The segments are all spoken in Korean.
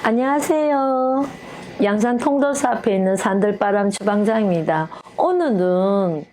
안녕하세요. 양산 통도사 앞에 있는 산들바람 주방장입니다. 오늘은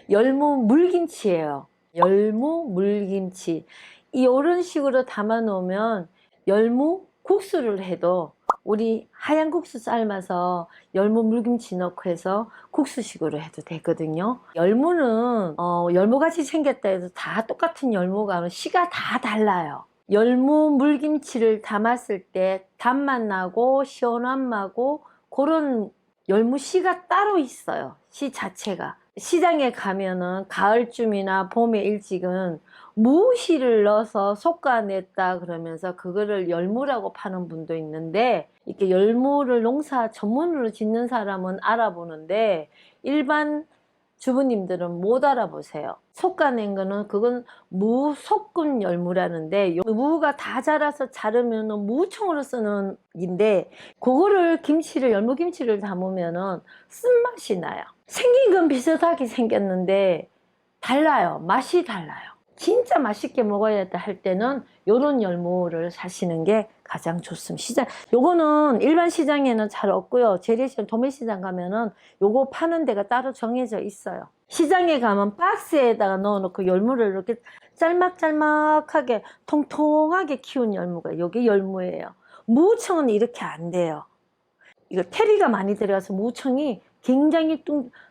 열무 물김치예요. 열무 물김치. 이런 식으로 담아 놓으면 열무 국수를 해도 우리 하얀 국수 삶아서 열무 물김치 넣고 해서 국수식으로 해도 되거든요. 열무는 열무같이 생겼다 해도 다 똑같은 열무가 씨가 다 달라요. 열무 물김치를 담았을 때 단맛 나고 시원한 맛고 그런 열무 씨가 따로 있어요. 씨 자체가. 시장에 가면은 가을쯤이나 봄에 일찍은 무씨를 넣어서 솎아냈다 그러면서 그거를 열무라고 파는 분도 있는데, 이렇게 열무를 농사 전문으로 짓는 사람은 알아보는데 일반 주부님들은 못 알아보세요. 솎아낸 거는 그건 무솎은 열무라는데, 무가 다 자라서 자르면 무청으로 쓰는 인데, 그거를 열무김치를 담으면은 쓴맛이 나요. 생긴 건 비슷하게 생겼는데 달라요. 맛이 달라요. 진짜 맛있게 먹어야 할 때는 요런 열무를 사시는 게 가장 좋습니다. 요거는 일반 시장에는 잘 없고요. 재래시장, 도매시장 가면은 요거 파는 데가 따로 정해져 있어요. 시장에 가면 박스에다가 넣어놓고 열무를 이렇게 짤막짤막하게 통통하게 키운 열무가 요게 열무예요. 무청은 이렇게 안 돼요. 이거 테리가 많이 들어가서 무청이 굉장히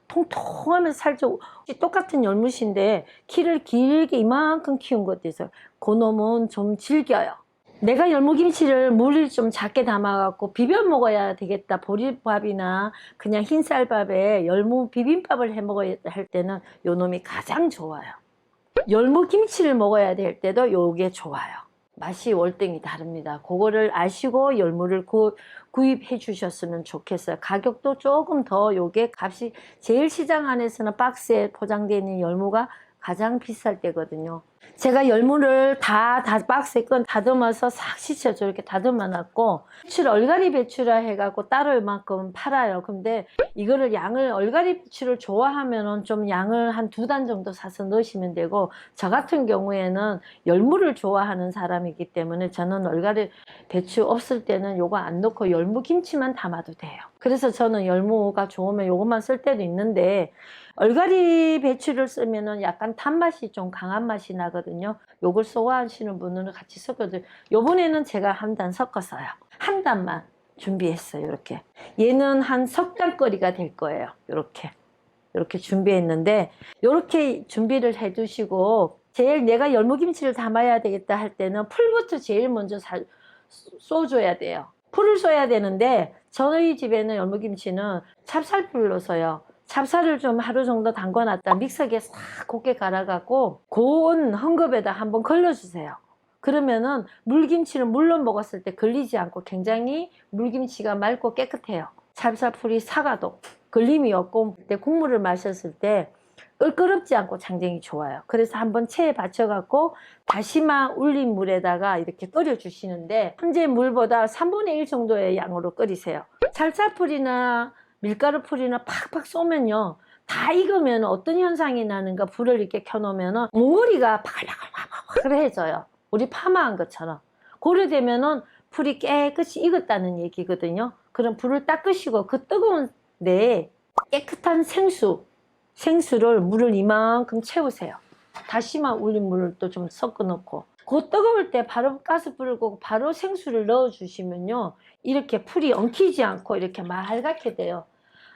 통통하면서 살짝 똑같은 열무신데 키를 길게 이만큼 키운 것도 있어요. 그놈은 좀 질겨요. 내가 열무김치를 물을 좀 작게 담아갖고 비벼 먹어야 되겠다, 보리밥이나 그냥 흰쌀밥에 열무 비빔밥을 해 먹어야 할 때는 요 놈이 가장 좋아요. 열무김치를 먹어야 될 때도 요게 좋아요. 맛이 월등히 다릅니다. 그거를 아시고 열무를 구입해 주셨으면 좋겠어요. 가격도 조금 더, 요게 값이 제일 시장 안에서는 박스에 포장되어 있는 열무가 가장 비쌀 때거든요. 제가 열무를 다 박스에 다듬어서 싹 씻어 저렇게 다듬어 놨고, 배추를 얼갈이 배추라 해갖고 따로 이만큼 팔아요. 근데 이거를 얼갈이 배추를 좋아하면은 좀 양을 한 2단 정도 사서 넣으시면 되고, 저 같은 경우에는 열무를 좋아하는 사람이기 때문에 저는 얼갈이 배추 없을 때는 요거 안 넣고 열무 김치만 담아도 돼요. 그래서 저는 열무가 좋으면 요것만 쓸 때도 있는데, 얼갈이 배추를 쓰면은 약간 단맛이 좀 강한 맛이 나거든요. 요걸 좋아하시는 분들은 같이 섞어도, 요번에는 제가 한 단 섞었어요. 한 단만 준비했어요. 이렇게 얘는 한 석 단거리가 될 거예요. 이렇게 준비했는데, 이렇게 준비를 해 두시고, 제일 내가 열무김치를 담아야 되겠다 할 때는 풀부터 제일 먼저 쏘줘야 돼요. 풀을 쏘야 되는데, 저희 집에는 열무김치는 찹쌀풀로 써요. 찹쌀을 좀 하루 정도 담궈놨다 믹서기에 싹 곱게 갈아갖고 고온 헝겊에다 한번 걸러주세요. 그러면은 물김치를 물로 먹었을 때 걸리지 않고 굉장히 물김치가 맑고 깨끗해요. 찹쌀풀이 사가도 걸림이 없고, 그때 국물을 마셨을 때 껄끄럽지 않고 굉장히 좋아요. 그래서 한번 체에 받쳐갖고 다시마 울린 물에다가 이렇게 끓여 주시는데, 현재 물보다 3분의 1 정도의 양으로 끓이세요. 찹쌀풀이나 밀가루 풀이나 팍팍 쏘면요, 다 익으면 어떤 현상이 나는가, 불을 이렇게 켜놓으면은 몽골이가 바글바글바글해져요. 우리 파마한 것처럼. 그래 되면은 풀이 깨끗이 익었다는 얘기거든요. 그럼 불을 딱 끄시고 그 뜨거운 데에 깨끗한 생수를 물을 이만큼 채우세요. 다시마 울린 물을 또 좀 섞어 놓고, 그 뜨거울 때 바로 가스불을 끄고 바로 생수를 넣어 주시면요, 이렇게 풀이 엉키지 않고 이렇게 맑게 돼요.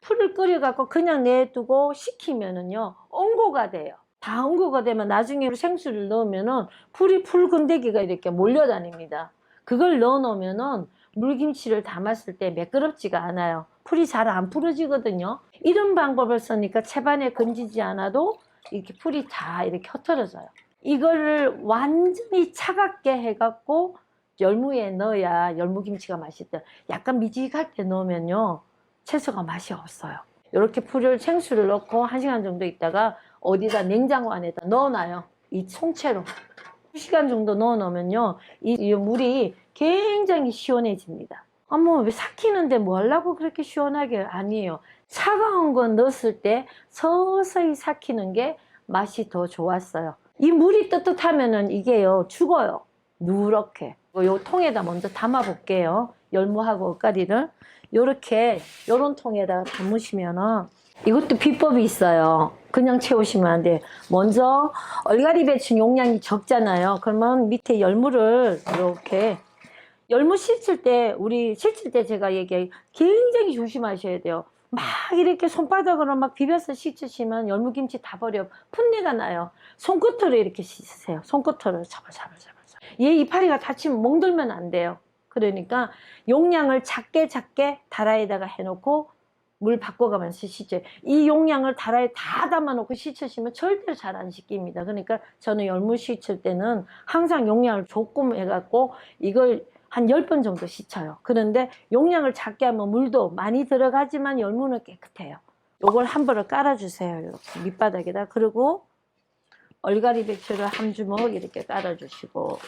풀을 끓여 갖고 그냥 내두고 식히면은요, 엉고가 돼요. 다 엉고가 되면 나중에 생수를 넣으면은 풀이 풀근대기가 이렇게 몰려다닙니다. 그걸 넣어 놓으면은 물김치를 담았을 때 매끄럽지가 않아요. 풀이 잘 안 풀어지거든요. 이런 방법을 쓰니까 채반에 건지지 않아도 이렇게 풀이 다 이렇게 흩어져요. 이거를 완전히 차갑게 해갖고 열무에 넣어야 열무김치가 맛있다. 약간 미지할 때 넣으면요, 채소가 맛이 없어요. 이렇게 생수를 넣고 1시간 정도 있다가 어디다 냉장고 안에다 넣어놔요. 이 통째로 2시간 정도 넣어 놓으면요, 이 물이 굉장히 시원해집니다. 어머, 왜 삭히는데 뭐 하려고 그렇게 시원하게? 아니에요. 차가운 거 넣었을 때 서서히 삭히는 게 맛이 더 좋았어요. 이 물이 뜨뜻하면은 이게요, 죽어요. 누렇게. 요 통에다 먼저 담아 볼게요. 열무하고 엇가리를 요렇게 요런 통에다가 담으시면은 이것도 비법이 있어요. 그냥 채우시면 안 돼요. 먼저 얼갈이 배추 용량이 적잖아요. 그러면 밑에 열무를 이렇게 열무 씻을 때 우리 씻을 때 제가 얘기해 굉장히 조심하셔야 돼요. 막 이렇게 손바닥으로 막 비벼서 씻으시면 열무김치 다 버려 풋내가 나요. 손끝으로 이렇게 씻으세요. 손끝으로 잡아. 얘 이파리가 다치면 멍들면 안 돼요. 그러니까 용량을 작게 다라에다가 해놓고 물 바꿔가면서 씻죠. 이 용량을 다라에 다 담아놓고 씻으시면 절대로 잘 안 씻깁니다. 그러니까 저는 열무 씻을 때는 항상 용량을 조금 해갖고 이걸 한 10번 정도 씻어요. 그런데 용량을 작게 하면 물도 많이 들어가지만 열무는 깨끗해요. 요걸 한 벌을 깔아주세요. 이렇게 밑바닥에다. 그리고 얼갈이 배추를 한 주먹 이렇게 깔아주시고,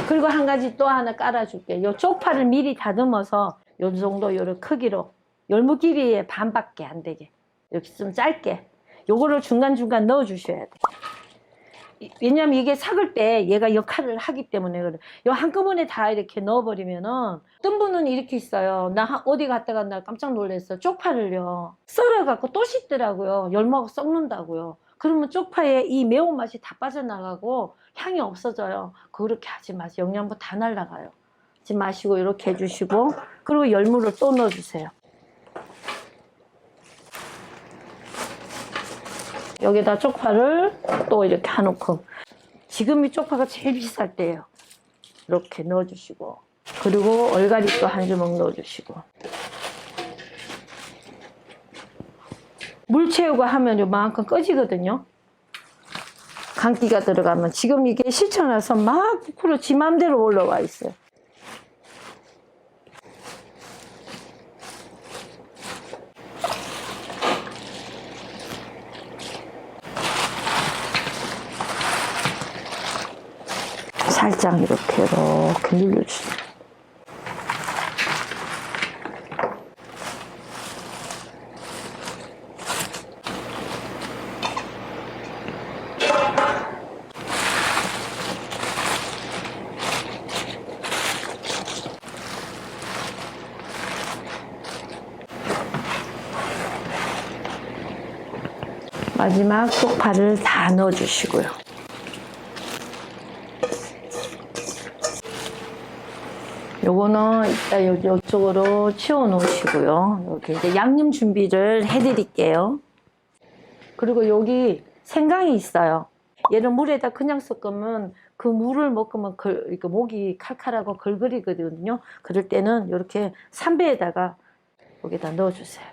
그리고 한 가지 또 하나 깔아줄게요. 요 쪽파를 미리 다듬어서 요 정도 요런 크기로 열무 길이의 반밖에 안 되게 이렇게 좀 짧게 요거를 중간중간 넣어 주셔야 돼요. 왜냐면 이게 삭을 때 얘가 역할을 하기 때문에 그래. 요 한꺼번에 다 이렇게 넣어버리면은 어떤 분은 이렇게 있어요. 나 어디 갔다가 나 깜짝 놀랐어. 쪽파를요 썰어갖고 또 씻더라고요. 열무가 썩는다고요. 그러면 쪽파에 이 매운맛이 다 빠져나가고 향이 없어져요. 그렇게 하지 마세요. 영양분 다 날아가요. 하지 마시고 이렇게 해주시고, 그리고 열무를 또 넣어주세요. 여기다 쪽파를 또 이렇게 해놓고, 지금 이 쪽파가 제일 비쌀 때예요. 이렇게 넣어주시고, 그리고 얼갈이 또 한 주먹 넣어주시고, 물 채우고 하면 요만큼 꺼지거든요. 감기가 들어가면. 지금 이게 씻어놔서 막 부풀어 지 맘대로 올라와 있어요. 살짝 이렇게 눌러주세요. 마지막 쪽파를 다 넣어주시고요. 요거는 이따 이쪽으로 치워 놓으시고요. 여기 이제 양념 준비를 해드릴게요. 그리고 여기 생강이 있어요. 얘를 물에다 그냥 섞으면 그 물을 먹으면 목이 칼칼하고 걸거리거든요. 그럴 때는 이렇게 삼배에다가 여기다 넣어주세요.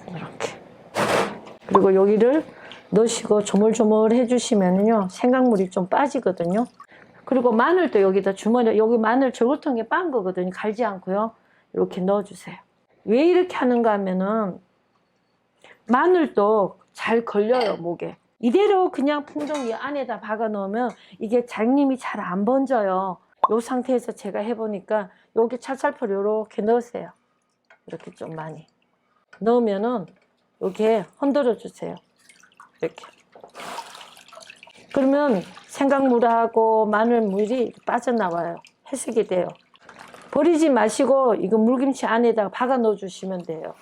이렇게. 그리고 여기를 넣으시고 조물조물 해주시면요 생강물이 좀 빠지거든요. 그리고 마늘도 여기다 주머니, 여기 마늘 저울통에 빻은 거거든요. 갈지 않고요. 이렇게 넣어주세요. 왜 이렇게 하는가 하면은 마늘도 잘 걸려요, 목에. 이대로 그냥 풍덩이 안에다 박아 놓으면 이게 장님이 잘 안 번져요. 이 상태에서 제가 해보니까 여기 찰찰풀 이렇게 넣으세요. 이렇게 좀 많이 넣으면은 이렇게 흔들어 주세요. 이렇게. 그러면 생강물하고 마늘물이 빠져나와요. 해석이 돼요. 버리지 마시고 이거 물김치 안에다가 박아 넣어 주시면 돼요.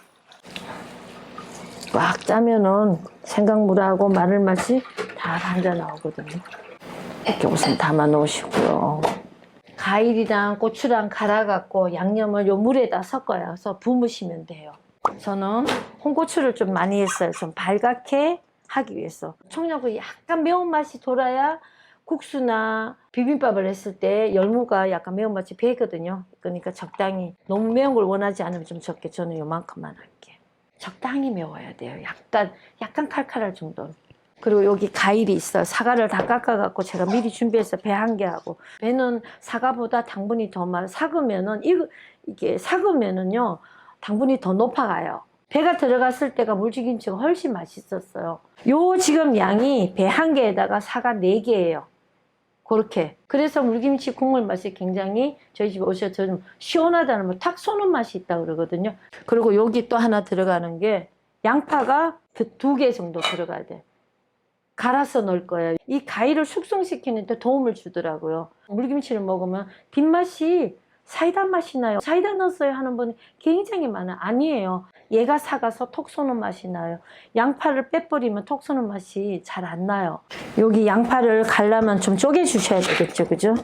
꽉 짜면은 생강물하고 마늘 맛이 다 반져 나오거든요. 이렇게 우선 담아 놓으시고요. 과일이랑 고추랑 갈아갖고 양념을 요 물에다 섞어서 부으시면 돼요. 저는 홍고추를 좀 많이 했어요. 좀 발갛게 하기 위해서. 청양고추 약간 매운맛이 돌아야 국수나 비빔밥을 했을 때 열무가 약간 매운맛이 배거든요. 그러니까 적당히, 너무 매운 걸 원하지 않으면 좀 적게, 저는 요만큼만 할게요. 적당히 매워야 돼요. 약간 칼칼할 정도로. 그리고 여기 과일이 있어요. 사과를 다 깎아갖고 제가 미리 준비해서 배 한 개 하고, 배는 사과보다 당분이 더 많아. 이게 삭으면은요 당분이 더 높아가요. 배가 들어갔을 때가 물튀김치가 훨씬 맛있었어요. 요 지금 양이 배 한 개에다가 사과 4개예요. 그렇게. 그래서 물김치 국물 맛이 굉장히, 저희 집에 오셔서 좀 시원하다는 뭐 탁 쏘는 맛이 있다 그러거든요. 그리고 여기 또 하나 들어가는 게 양파가 2개 정도 들어가야 돼. 갈아서 넣을 거예요. 이 가위를 숙성시키는 데 도움을 주더라고요. 물김치를 먹으면 뒷맛이 사이다 맛이 나요. 사이다 넣었어요 하는 분이 굉장히 많아요. 아니에요. 얘가 사가서 톡 쏘는 맛이 나요. 양파를 빼버리면 톡 쏘는 맛이 잘 안 나요. 여기 양파를 갈려면 좀 쪼개 주셔야 되겠죠, 그죠?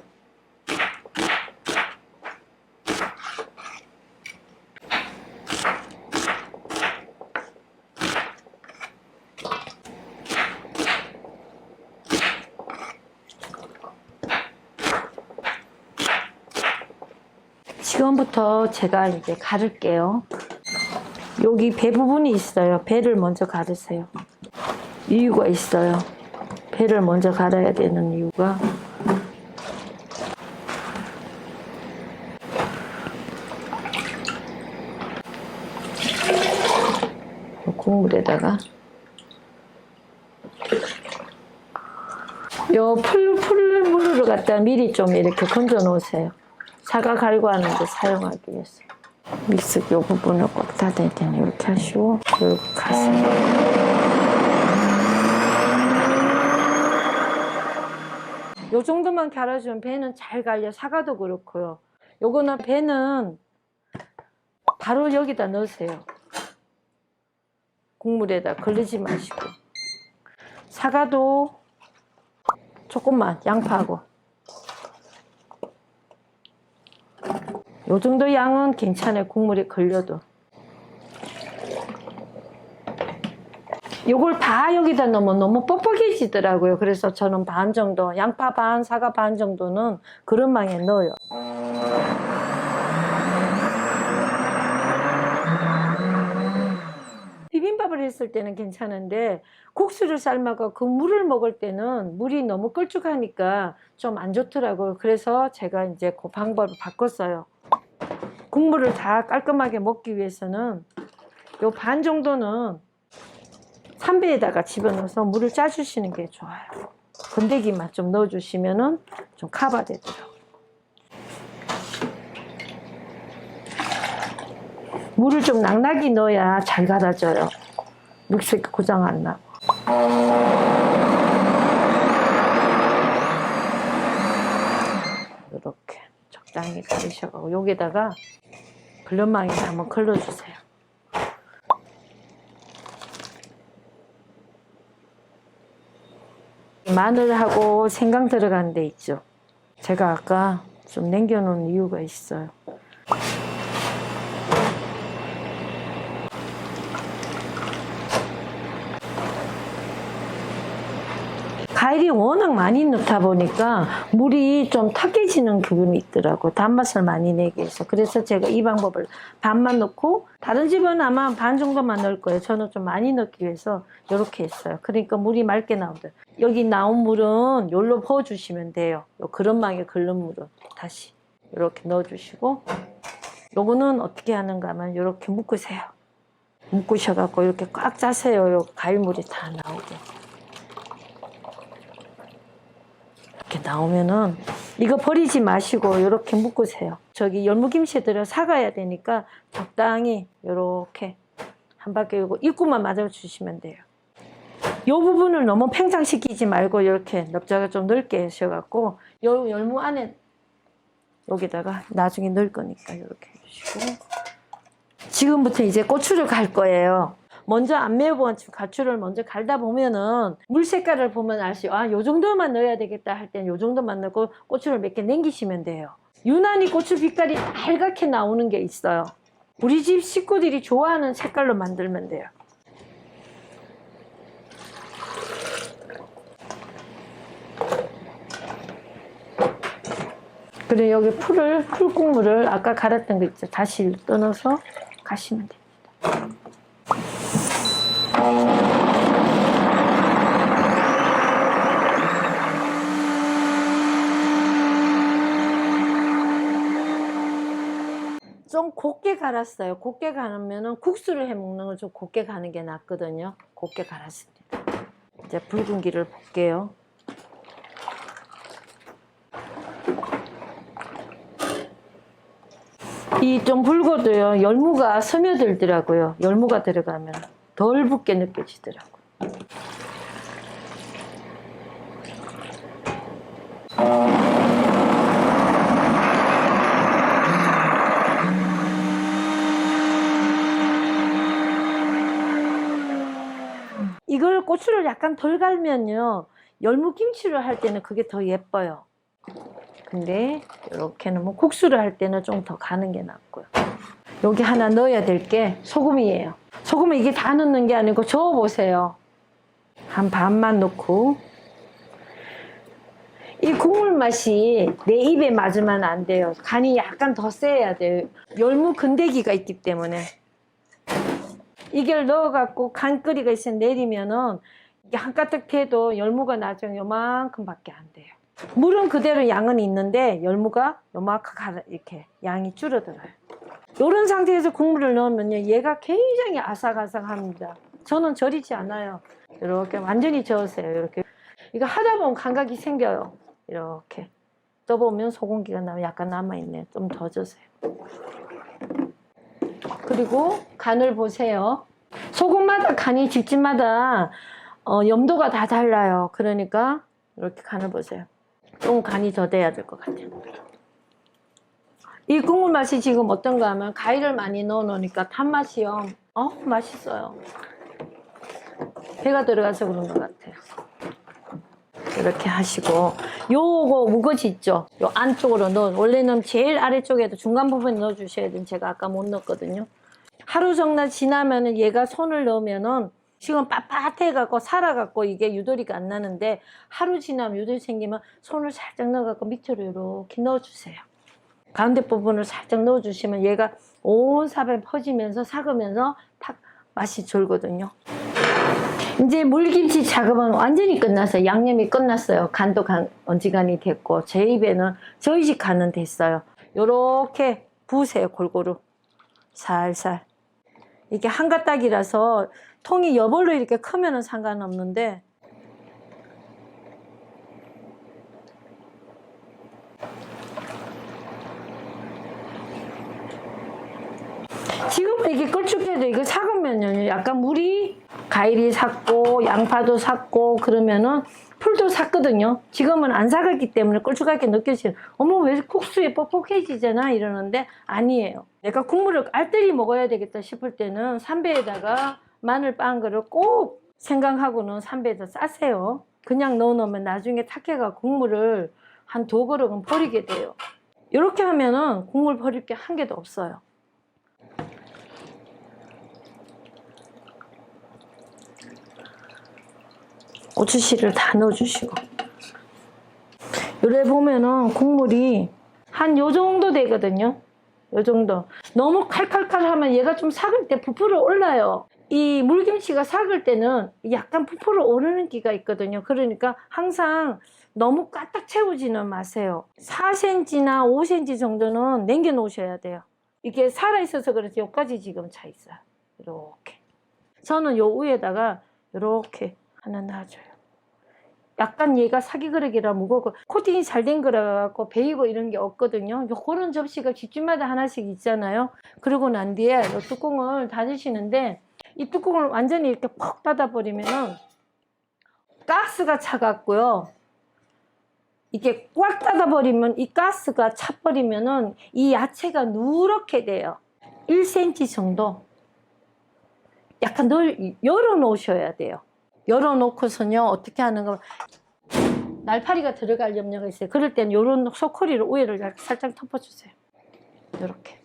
지금부터 제가 이제 가를게요. 여기 배 부분이 있어요. 배를 먼저 가르세요. 이유가 있어요. 배를 먼저 갈아야 되는 이유가 국물에다가 요 풀물을 갖다 미리 좀 이렇게 건져 놓으세요. 사과 갈고 하는데 사용하기 위해서. 믹스 요 부분을 꼭 닫아야 되네. 이렇게 하시고 이렇게 가세요. 요 정도만 갈아주면 배는 잘 갈려. 사과도 그렇고요. 요거는 배는 바로 여기다 넣으세요. 국물에다 걸리지 마시고. 사과도 조금만, 양파하고. 요 정도 양은 괜찮아요. 국물에 걸려도. 요걸 다 여기다 넣으면 너무 뻑뻑해지더라고요. 그래서 저는 반 정도, 양파 반, 사과 반 정도는 그릇망에 넣어요. 비빔밥을 했을 때는 괜찮은데 국수를 삶아서 그 물을 먹을 때는 물이 너무 걸쭉하니까 좀 안 좋더라고요. 그래서 제가 이제 그 방법을 바꿨어요. 국물을 다 깔끔하게 먹기 위해서는 요 반 정도는 삼배에다가 집어넣어서 물을 짜주시는 게 좋아요. 건더기만 좀 넣어주시면은 좀 커버되더라고요. 물을 좀 낭낭히 넣어야 잘 갈아져요. 믹스기 고장 안 나고. 이렇게 적당히 갈으셔가지고 여기다가 불륜망에 한번 걸러주세요. 마늘하고 생강 들어간 데 있죠. 제가 아까 좀 남겨놓은 이유가 있어요. 과일이 워낙 많이 넣다 보니까 물이 좀 탁해지는 기분이 있더라고요. 단맛을 많이 내기 위해서. 그래서 제가 이 방법을 반만 넣고, 다른 집은 아마 반 정도만 넣을 거예요. 저는 좀 많이 넣기 위해서 이렇게 했어요. 그러니까 물이 맑게 나오더라고요. 여기 나온 물은 여기로 부어주시면 돼요. 요 그릇망에 걸른 물은 다시 이렇게 넣어주시고, 요거는 어떻게 하는가 하면 이렇게 묶으세요. 묶으셔갖고 이렇게 꽉 짜세요. 요 과일물이 다 나오게. 이렇게 나오면은 이거 버리지 마시고 이렇게 묶으세요. 저기 열무김치에 들어 사가야 되니까 적당히 이렇게 한 바퀴 이고 입구만 맞아 주시면 돼요. 이 부분을 너무 팽창시키지 말고 이렇게 넓적을 좀 넓게 하셔갖고 요 열무 안에 여기다가 나중에 넣을 거니까 이렇게 해주시고, 지금부터 이제 고추를 갈 거예요. 먼저 안 매워본 고추를 먼저 갈다 보면은 물 색깔을 보면 알 수 있어요. 아, 요 정도만 넣어야 되겠다 할 때는 요 정도만 넣고 고추를 몇 개 남기시면 돼요. 유난히 고추 빛깔이 빨갛게 나오는 게 있어요. 우리 집 식구들이 좋아하는 색깔로 만들면 돼요. 그리고 여기 풀국물을 아까 갈았던 거 있죠. 다시 떠넣어서 가시면 됩니다. 좀 곱게 갈았어요. 곱게 갈으면 국수를 해 먹는 걸 좀 곱게 가는 게 낫거든요. 곱게 갈았습니다. 이제 붉은기를 볼게요. 이 좀 붉어도요, 열무가 스며들더라고요. 열무가 들어가면 덜 붉게 느껴지더라고요. 오히려 고추를 약간 덜 갈면요, 열무김치를 할 때는 그게 더 예뻐요. 근데 이렇게는 뭐 국수를 할 때는 좀 더 가는 게 낫고요. 여기 하나 넣어야 될 게 소금이에요. 소금을 이게 다 넣는 게 아니고 저어보세요. 한 반만 넣고. 이 국물 맛이 내 입에 맞으면 안 돼요. 간이 약간 더 세야 돼요. 열무 건더기가 있기 때문에. 이걸 넣어갖고 간끓이가 있어 내리면은 이게 한 가득 돼도 열무가 나중에 요만큼밖에 안 돼요. 물은 그대로 양은 있는데 열무가 요만큼 이렇게 양이 줄어들어요. 이런 상태에서 국물을 넣으면요, 얘가 굉장히 아삭아삭합니다. 저는 절이지 않아요. 이렇게 완전히 저으세요. 이렇게. 이거 하다 보면 감각이 생겨요. 이렇게 떠보면 소금기가 약간 남아있네요. 좀 더 주세요. 그리고 간을 보세요. 소금마다 간이 집집마다 염도가 다 달라요. 그러니까 이렇게 간을 보세요. 좀 간이 더 돼야 될 것 같아요. 이 국물 맛이 지금 어떤가 하면 가위를 많이 넣어 놓으니까 탄맛이요, 맛있어요. 배가 들어가서 그런 것 같아요. 이렇게 하시고, 요거 우거지 있죠? 요 안쪽으로 원래는 제일 아래쪽에도 중간 부분에 넣어 주셔야 돼요. 제가 아까 못 넣었거든요. 하루 정도 지나면은 얘가 손을 넣으면은 지금 빳빳해 갖고 살아 갖고 이게 유도리가 안 나는데, 하루 지나면 유도리 생기면 손을 살짝 넣어 갖고 밑으로 이렇게 넣어 주세요. 가운데 부분을 살짝 넣어 주시면 얘가 온 삽에 퍼지면서 삭으면서 탁 맛이 돌거든요. 이제 물김치 작업은 완전히 끝났어요. 양념이 끝났어요. 간도 어지간히 됐고, 제 입에는 저희 집 간은 됐어요. 요렇게 부으세요. 골고루 살살. 이게 한 가닥이라서 통이 여벌로 이렇게 크면은 상관없는데, 지금은 이게 걸쭉해도 이거 삭으면요, 약간 물이, 과일이 삭고 양파도 삭고 그러면은 풀도 삭거든요. 지금은 안 삭았기 때문에 걸쭉하게 느껴지요. 어머, 왜 국수에 뻑뻑해지잖아 이러는데 아니에요. 내가 국물을 알뜰히 먹어야 되겠다 싶을 때는 삼배에다가 마늘 빻은 거를 꼭 생강하고는 삼배에다 싸세요. 그냥 넣어놓으면 나중에 탁해가 국물을 한 2그릇은 버리게 돼요. 이렇게 하면은 국물 버릴 게 한 개도 없어요. 고추씨를 다 넣어주시고, 요래 보면은 국물이 한 요 정도 되거든요. 요 정도. 너무 칼칼칼하면 얘가 좀 삭을 때 부풀어 올라요. 이 물김치가 삭을 때는 약간 부풀어 오르는 기가 있거든요. 그러니까 항상 너무 까딱 채우지는 마세요. 4cm나 5cm 정도는 남겨 놓으셔야 돼요. 이게 살아있어서 그렇지 여기까지 지금 차 있어요. 이렇게. 저는 요 위에다가 이렇게 하나 놔줘요. 약간 얘가 사기그릇이라 무겁고 코팅이 잘 된 거라 갖고 베이고 이런 게 없거든요. 그런 접시가 집집마다 하나씩 있잖아요. 그러고 난 뒤에 이 뚜껑을 닫으시는데, 이 뚜껑을 완전히 이렇게 퍽 닫아버리면은 가스가 차갖고요, 이게 꽉 닫아버리면 이 가스가 차버리면은 이 야채가 누렇게 돼요. 1cm 정도 약간 열어 놓으셔야 돼요. 열어놓고서는요, 어떻게 하는 거, 날파리가 들어갈 염려가 있어요. 그럴 때는 요런 소쿠리를 위에를 살짝 덮어주세요. 이렇게.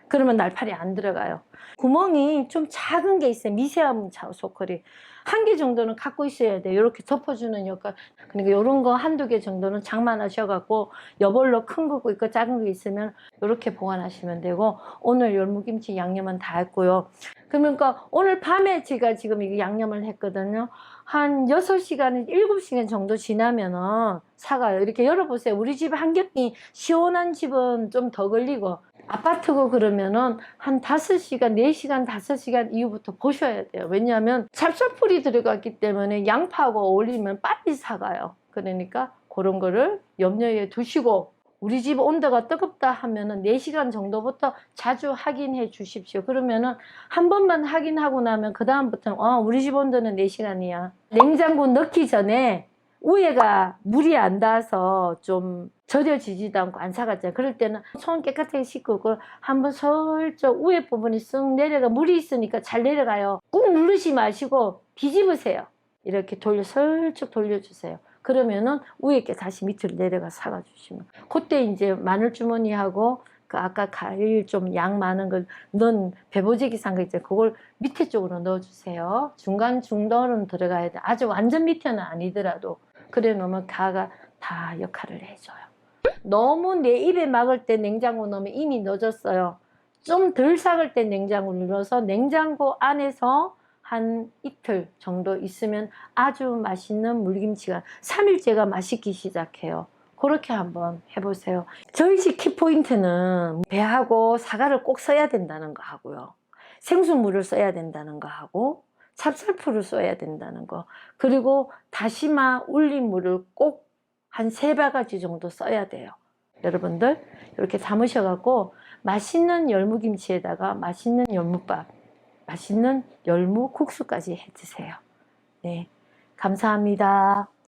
그러면 날파리 안 들어가요. 구멍이 좀 작은 게 있어요. 미세한 소쿠리. 1개 정도는 갖고 있어야 돼요. 이렇게 덮어주는 역할. 그러니까 요런 거 1-2개 정도는 장만하셔갖고, 여벌로 큰 거 있고 작은 거 있으면 이렇게 보관하시면 되고, 오늘 열무김치 양념은 다 했고요. 그러니까 오늘 밤에 제가 지금 이거 양념을 했거든요. 한 6시간, 7시간 정도 지나면은 사가요. 이렇게 열어보세요. 우리 집 환경이 시원한 집은 좀 더 걸리고, 아파트고 그러면은 한 5시간, 4시간, 5시간 이후부터 보셔야 돼요. 왜냐하면 찹쌀풀이 들어갔기 때문에 양파하고 어울리면 빨리 사가요. 그러니까 그런 거를 염려해 두시고, 우리 집 온도가 뜨겁다 하면은 4시간 정도부터 자주 확인해 주십시오. 그러면은 한 번만 확인하고 나면 그 다음부터는 우리 집 온도는 4시간이야. 냉장고 넣기 전에 위에가 물이 안 닿아서 좀 절여지지도 않고 안 사갔잖아요. 그럴 때는 손 깨끗하게 씻고 한번 슬쩍 위에 부분이 쓱 내려가, 물이 있으니까 잘 내려가요. 꾹 누르지 마시고 뒤집으세요. 이렇게 슬쩍 돌려주세요. 그러면은 위에 게 다시 밑으로 내려가 사가주시면, 그때 이제 마늘 주머니하고 그 아까 과일 좀 양 많은 걸 넣은 배보제기 산 거 있잖아요. 그걸 밑에 쪽으로 넣어주세요. 중간 중도는 들어가야 돼. 아주 완전 밑에는 아니더라도. 그래 놓으면 가가 다 역할을 해줘요. 너무 내 입에 막을 때 냉장고 넣으면 이미 넣어졌어요. 좀 덜 삭을 때 냉장고를 넣어서 냉장고 안에서 한 이틀 정도 있으면 아주 맛있는 물김치가 3일째가 맛있기 시작해요. 그렇게 한번 해보세요. 저희 집 키포인트는 배하고 사과를 꼭 써야 된다는 거 하고요. 생수물을 써야 된다는 거 하고 찹쌀풀을 써야 된다는 거, 그리고 다시마 울린물을 꼭 한 3바가지 정도 써야 돼요. 여러분들 이렇게 담으셔갖고 맛있는 열무김치에다가 맛있는 열무밥, 맛있는 열무국수까지 해 드세요. 네, 감사합니다.